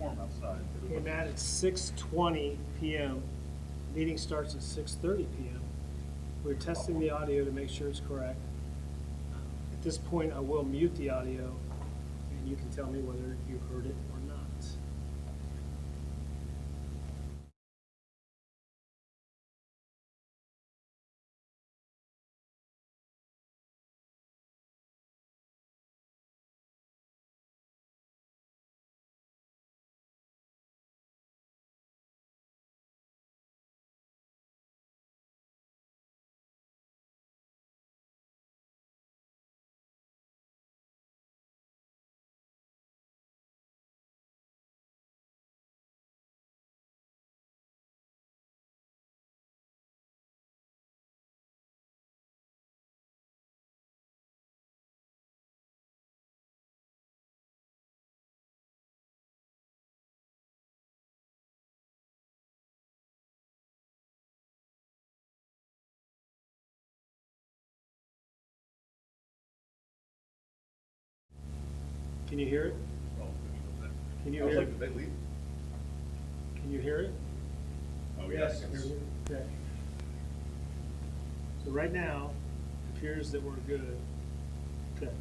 warm outside. Okay, Matt, it's 6:20 p.m. Meeting starts at 6:30 p.m. We're testing the audio to make sure it's correct. At this point, I will mute the audio, and you can tell me whether you heard it or not. Can you hear it? Oh, Can you I was hear like, it? did they leave? Can you hear it? Oh, yes. Okay. So right now, it appears that we're good. Okay.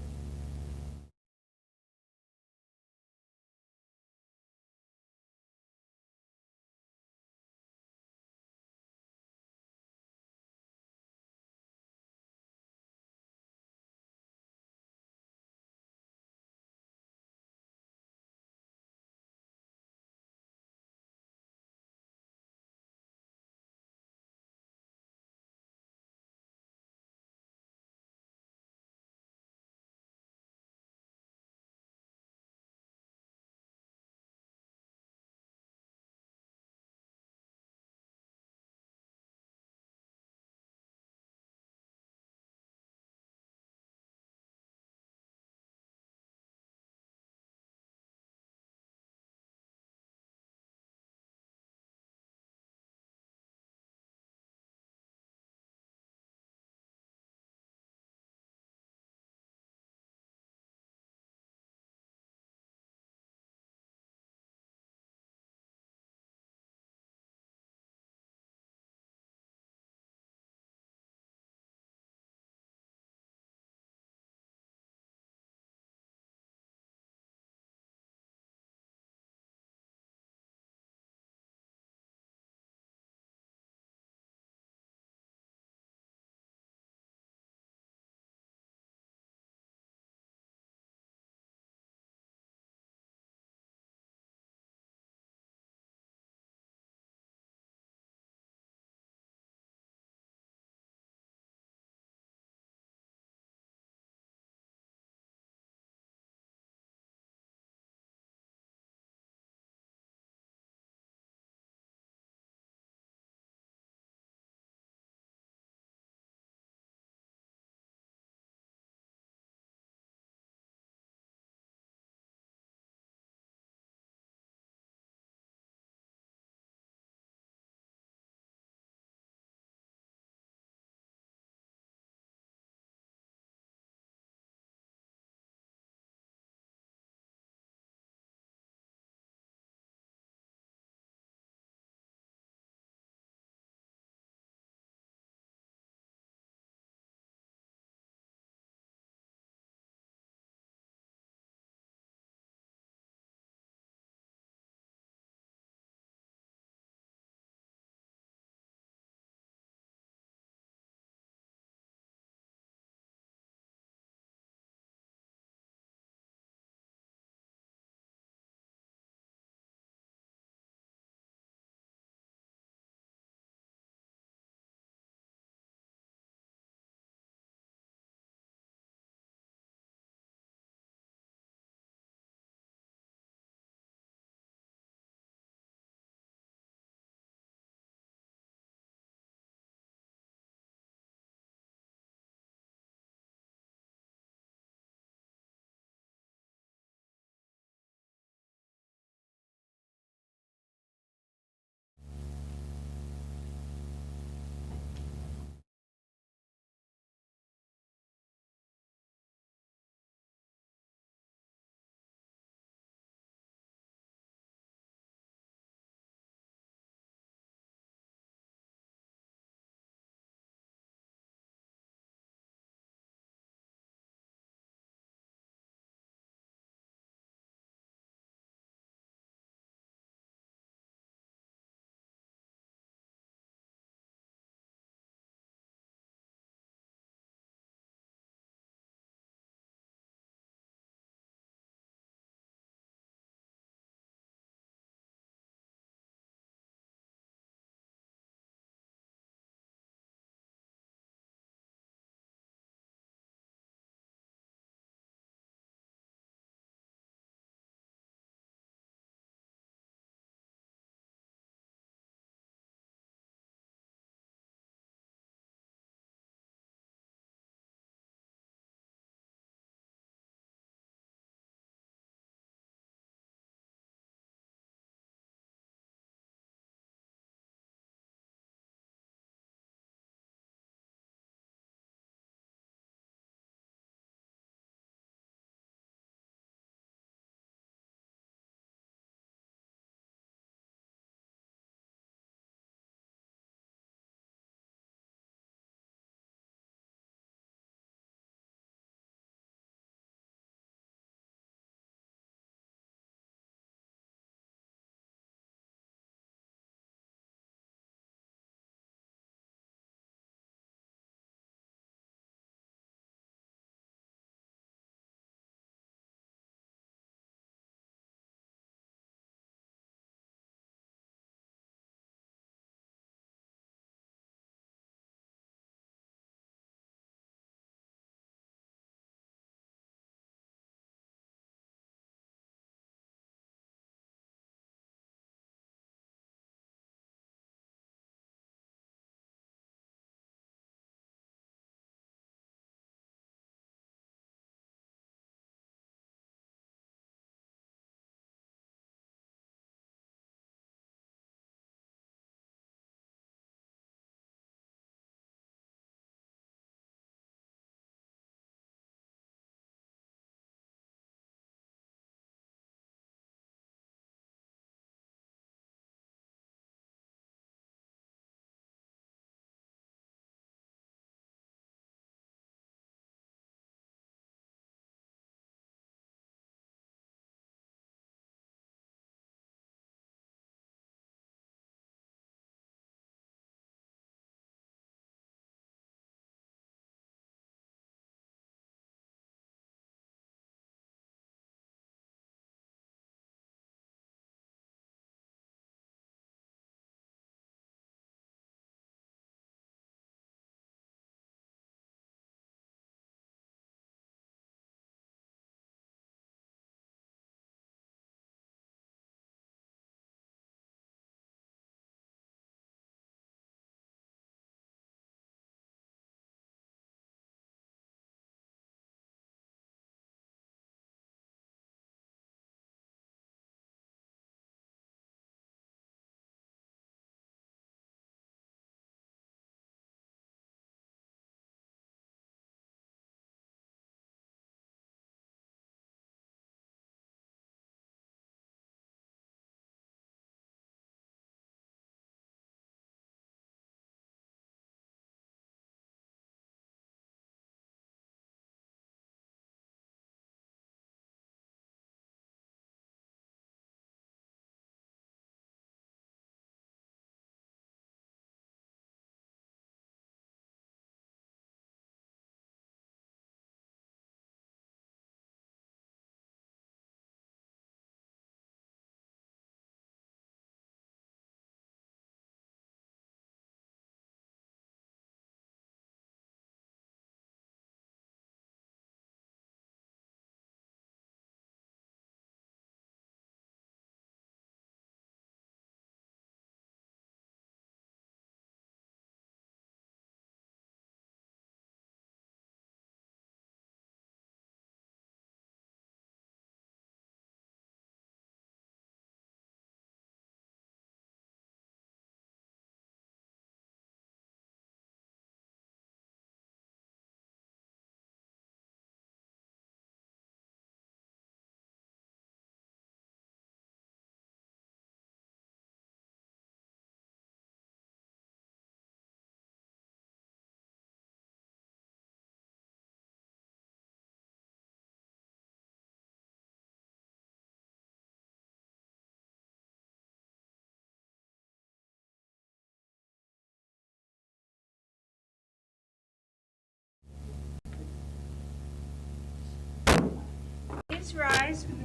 Please rise for the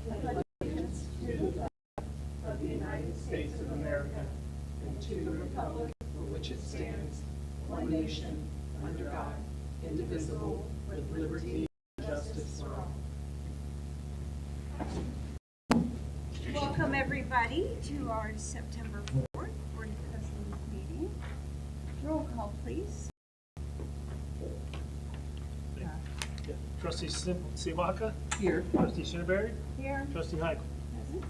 Pledge of Allegiance. Of the United States of America and to the republic for which it stands, one nation, under God, indivisible, with liberty and justice for all. Welcome everybody to our September 4th Board of Trustees meeting. Roll call, please. Trustee Siwaka? Here. Trustee Shinneberry? Here. Trustee Heigl? Present.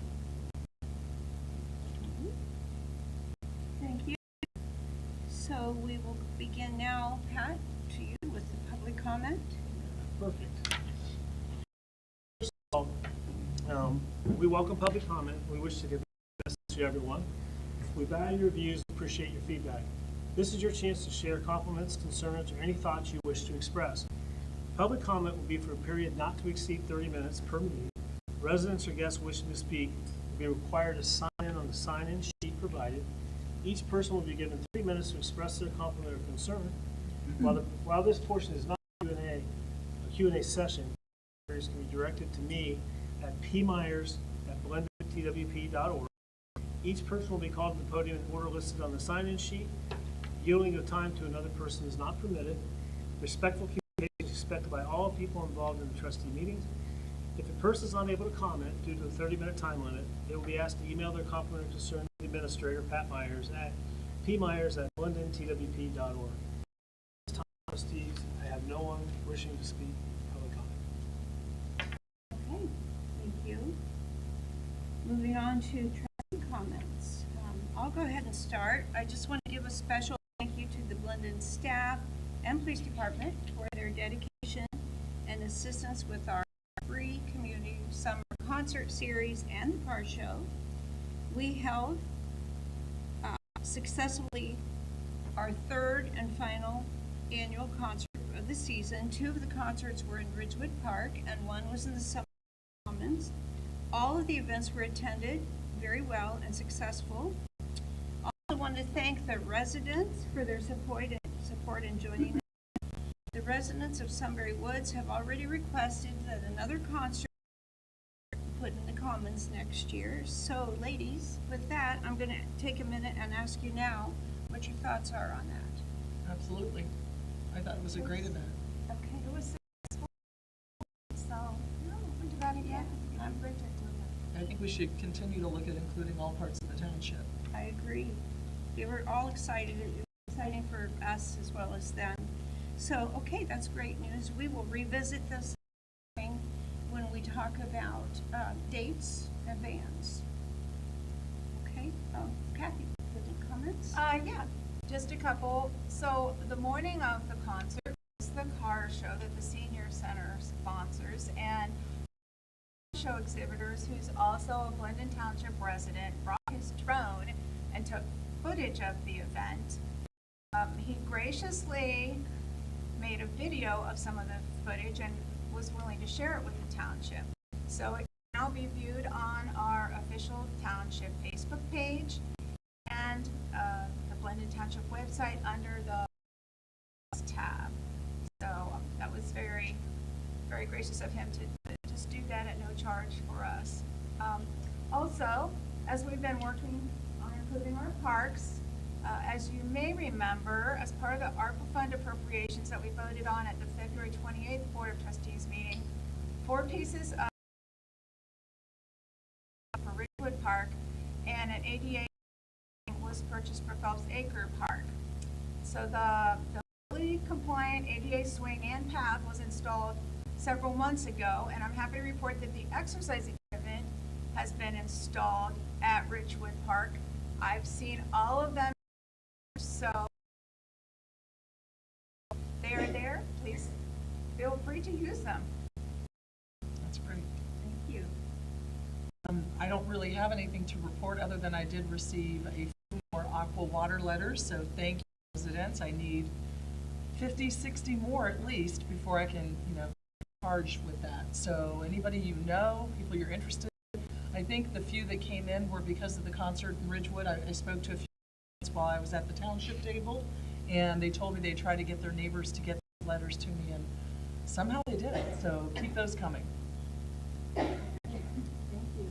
Thank you. So we will begin now, Pat, to you with the public comment. Perfect. First of all, we welcome public comment. We wish to give the best to everyone. We value your views and appreciate your feedback. This is your chance to share compliments, concerns, or any thoughts you wish to express. Public comment will be for a period not to exceed 30 minutes per meeting. Residents or guests wishing to speak will be required to sign in on the sign-in sheet provided. Each person will be given 3 minutes to express their compliment or concern. While this portion is not a Q&A session, queries can be directed to me at pmyers@blendonTWP.org. Each person will be called to the podium in order listed on the sign-in sheet. Yielding of time to another person is not permitted. Respectful communication is expected by all people involved in the trustee meetings. If a person is unable to comment due to the 30-minute time limit, they will be asked to email their compliment or concern to the administrator, Pat Myers, at pmyers@blendonTWP.org. This time, trustees, I have no one wishing to speak public comment. Okay, thank you. Moving on to trustee comments. I'll go ahead and start. I just want to give a special thank you to the Blendon staff and police department for their dedication and assistance with our free community summer concert series and the car show. We held successfully our third and final annual concert of the season. 2 of the concerts were in Ridgewood Park and 1 was in the Summer Commons. All of the events were attended very well and successful. I also want to thank the residents for their support in joining us. The residents of Sunbury Woods have already requested that another concert be put in the Commons next year. So ladies, with that, I'm going to take a minute and ask you now what your thoughts are on that. Absolutely. I thought it was a great event. Okay. It was successful, so we do that again. I'm Bridget. I think we should continue to look at including all parts of the township. I agree. They were all excited. It was exciting for us as well as them. So, okay, that's great news. We will revisit this when we talk about dates and bands. Okay, Kathy, any comments? Yeah, just a couple. So the morning of the concert was the car show that the Senior Center sponsors, and show exhibitors, who's also a Blendon Township resident, brought his drone and took footage of the event. He graciously made a video of some of the footage and was willing to share it with the township. So it can now be viewed on our official township Facebook page and the Blendon Township website under the tab. So that was very, very gracious of him to just do that at no charge for us. Also, as we've been working on improving our parks, as you may remember, as part of the ARPA fund appropriations that we voted on at the February 28th Board of Trustees meeting, 4 pieces of for Ridgewood Park and an ADA was purchased for Phelps Acre Park. So the fully compliant ADA swing and path was installed several months ago, and I'm happy to report that the exercise equipment has been installed at Ridgewood Park. I've seen all of them, so they are there. Please feel free to use them. That's great. Thank you. I don't really have anything to report other than I did receive a few more aqua water letters, so thank you, residents. I need 50, 60 more at least before I can, charge with that. So anybody people you're interested in, I think the few that came in were because of the concert in Ridgewood. I spoke to a few while I was at the township table, and they told me they tried to get their neighbors to get letters to me, and somehow they did it, so keep those coming. Thank you.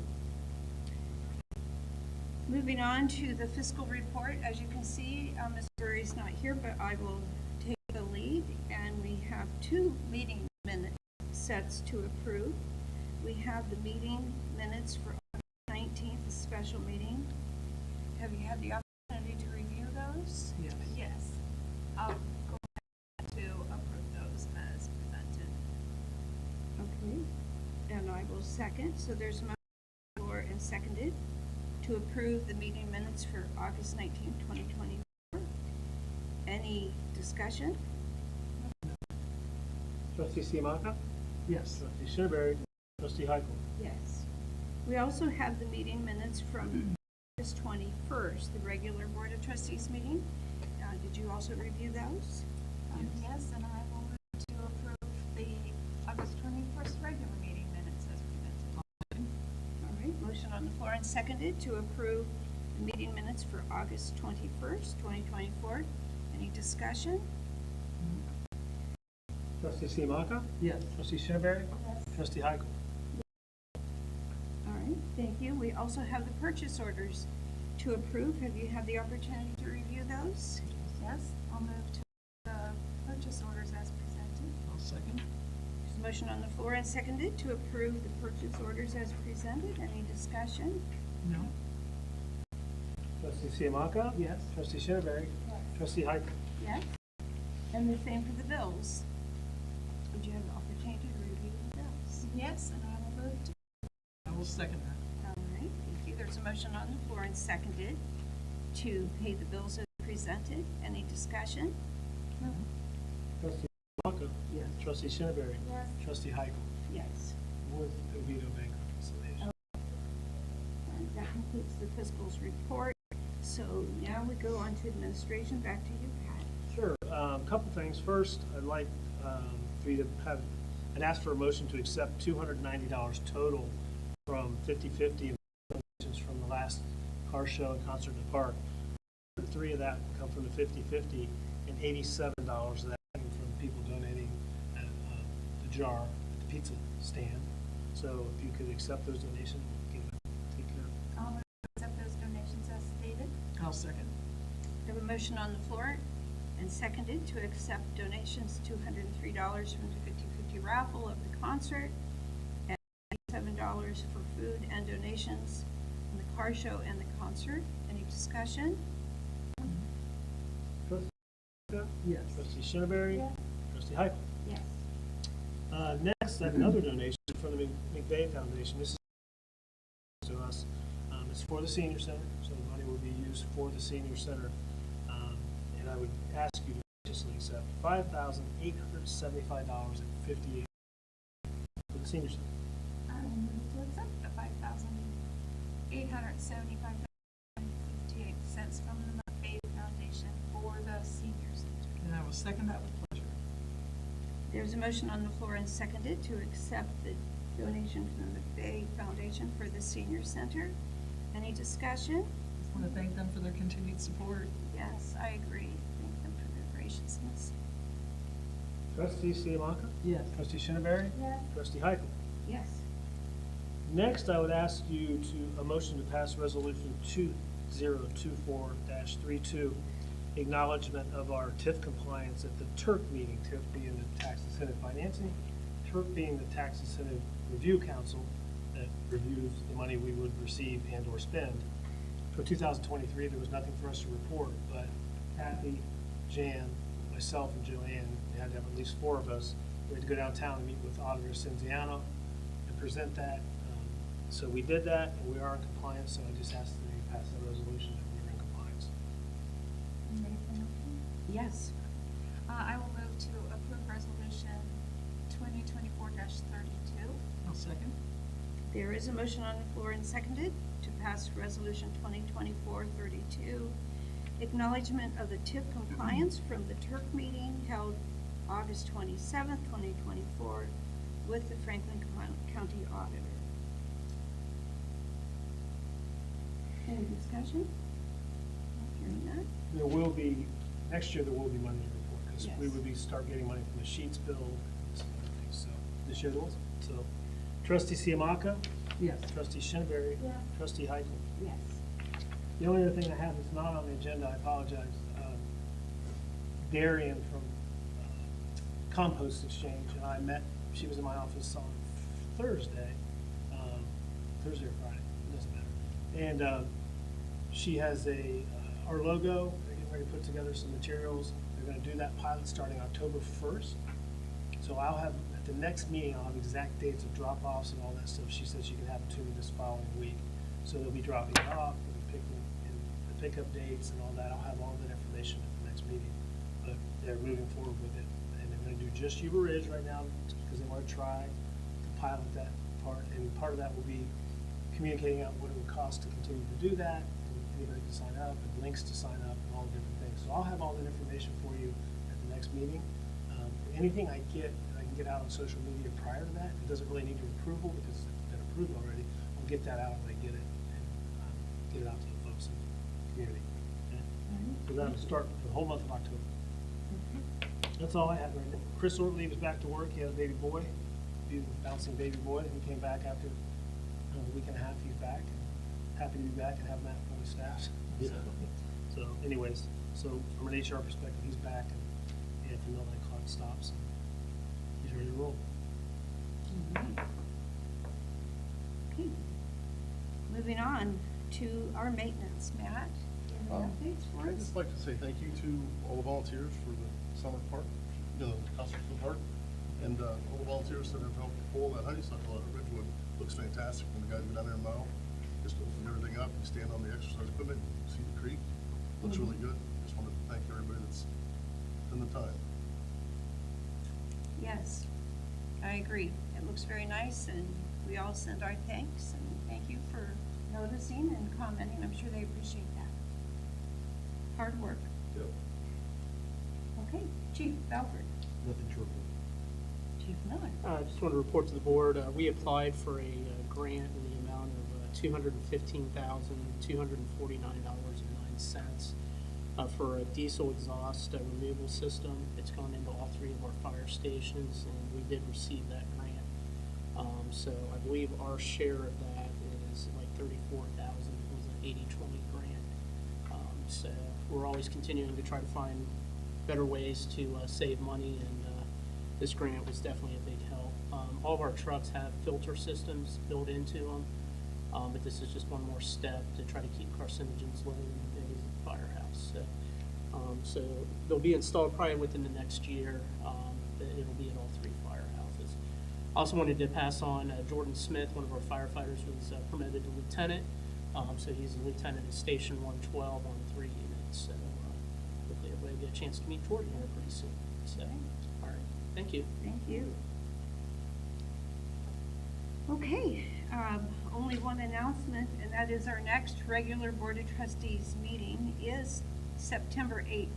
Moving on to the fiscal report, as you can see, Ms. Burry's not here, but I will take the lead, and we have 2 meeting minute sets to approve. We have the meeting minutes for August 19th, the special meeting. Have you had the opportunity to review those? Yes. Yes. I'll go ahead to approve those as presented. Okay, and I will second. So there's a motion on the floor and seconded to approve the meeting minutes for August 19th, 2024. Any discussion? Trustee Siamaka? Yes. Trustee Shinneberry? Trustee Heickel? Yes. We also have the meeting minutes from August 21st, the regular Board of Trustees meeting. Did you also review those? Yes, and I will move to approve the August 21st regular meeting minutes as presented. All right, motion on the floor and seconded to approve the meeting minutes for August 21st, 2024. Any discussion? Trustee Siamaka? Yes. Trustee Shinneberry? Yes. Trustee Heickel? All right, thank you. We also have the purchase orders to approve. Have you had the opportunity to review those? Yes, I'll move to the purchase orders as presented. I'll second. There's a motion on the floor and seconded to approve the purchase orders as presented. Any discussion? No? Trustee Siamaka? Yes. Trustee Shinneberry? Yes. Trustee Heickel? Yes. And the same for the bills. Would you have the opportunity to review the bills? Yes, and I will move to. I will second that. All right, thank you. There's a motion on the floor and seconded to pay the bills as presented. Any discussion? Trustee Siamaka? Yes. Trustee Shinneberry? Yes. Trustee Heickel? Yes. With the veto bank reconciliation. And that completes the fiscal's report. So now we go on to administration. Back to you, Pat. Sure. Couple things. First, I'd like for you to have, I'd ask for a motion to accept $290 total from 50/50 donations from the last car show and concert in the park. 3 of that come from the 50/50, and $87 of that came from people donating at the jar at the pizza stand. So if you could accept those donations, we'll take care of it. I'll move to accept those donations as stated. I'll second. We have a motion on the floor and seconded to accept donations, $203 from the 50/50 raffle of the concert, and $7 for food and donations from the car show and the concert. Any discussion? Trustee Siamaka? Yes. Trustee Shinneberry? Yes. Trustee Heickel? Yes. Next, I have another donation from the McVeigh Foundation. This is to us. It's for the senior center, so the money will be used for the senior center. And I would ask you to graciously accept $5,875.58 for the senior center. I will move to accept the $5,875.58 from the McVeigh Foundation for the senior center. And I will second that with pleasure. There's a motion on the floor and seconded to accept the donation from the McVeigh Foundation for the senior center. Any discussion? Just want to thank them for their continued support. Yes, I agree. Thank them for their graciousness. Trustee Siamaka? Yes. Trustee Shinneberry? Yes. Trustee Heickel? Yes. Next, I would ask you a motion to pass Resolution 2024-32, acknowledgement of our TIF compliance at the TIRC meeting, TIF being the Tax Incentive Financing, TIRC being the Tax Incentive Review Council that reviews the money we would receive and or spend. For 2023, there was nothing for us to report, but Kathy, Jan, myself, and Joanne, we had to have at least 4 of us. We had to go downtown and meet with Auditor Cinziano and present that. So we did that, and we are in compliance, so I just asked that you pass that resolution that we are in compliance. Ready for motion? Yes. I will move to approve resolution 2024-32. I'll second. There is a motion on the floor and seconded to pass Resolution 2024-32, acknowledgement of the TIF compliance from the TIRC meeting held August 27th, 2024, with the Franklin County Auditor. Any discussion? Hearing none. There will be, next year there will be money to report, because we Yes. would start getting money from the Sheets bill. this year. So trustee Siamaka, Yes. trustee Shinneberry, Yes. trustee Heichel. Yes. The only other thing I have that's not on the agenda, I apologize. Darian from Compost Exchange and I met, she was in my office on Thursday, Thursday or Friday, it doesn't matter. And she has our logo, they're getting ready to put together some materials. They're gonna do that pilot starting October 1st. So I'll have, at the next meeting, I'll have exact dates of drop-offs and all that stuff. She said she could have it to me this following week. So they'll be dropping it off, they'll be picking, and the pickup dates and all that. I'll have all that information at the next meeting. But they're moving forward with it. And they're gonna do just Yuba Ridge right now, because they wanna try to pilot that part. And part of that will be communicating out what it would cost to continue to do that, and anybody can sign up, and links to sign up, and all the different things. So I'll have all that information for you at the next meeting. Anything I get, that I can get out on social media prior to that, it doesn't really need your approval because it's been approved already. I'll get that out when I get it and get it out to the folks in the community. Okay? So that'll start for the whole month of October. That's all I have right now. Chris Ortley was back to work. He had a baby boy, beautiful bouncing baby boy. He came back after a week and a half. He's back. Happy to be back and have Matt fully staffed. So anyways, so from an HR perspective, he's back and at the midnight clock stops and he's ready to roll. Okay. Moving on to our maintenance, Matt. Any updates for I'd us? just like to say thank you to all the volunteers for the summer park, the concert for the park, and all the volunteers that have helped pull that honeysuckle out of Ridgewood. Looks fantastic when the guys go down there and mow. Just open everything up, you stand on the exercise equipment, you see the creek. Looks really good. Just wanted to thank everybody that's done the time. Yes, I agree. It looks very nice, and we all send our thanks, and thank you for noticing and commenting. I'm sure they appreciate that. Hard work. Yep. Okay, Chief Belford. Nothing to report. Chief Miller. I just want to report to the board, we applied for a grant in the amount of $215,249.09 for a diesel exhaust removal system. It's gone into all 3 of our fire stations, and we did receive that grant. So I believe our share of that is like $34,000. It was an 80-20 grant. So we're always continuing to try to find better ways to save money, and this grant was definitely a big help. All of our trucks have filter systems built into them, but this is just one more step to try to keep carcinogens low in the firehouse. So they'll be installed probably within the next year. But it'll be in all 3 firehouses. I also wanted to pass on Jordan Smith, one of our firefighters, was promoted to lieutenant. So he's a lieutenant at Station 112 on 3 units. So hopefully everybody will get a chance to meet Jordan here pretty soon. So, all right, thank you. Thank you. Okay, only one announcement, and that is our next regular Board of Trustees meeting is September 18th.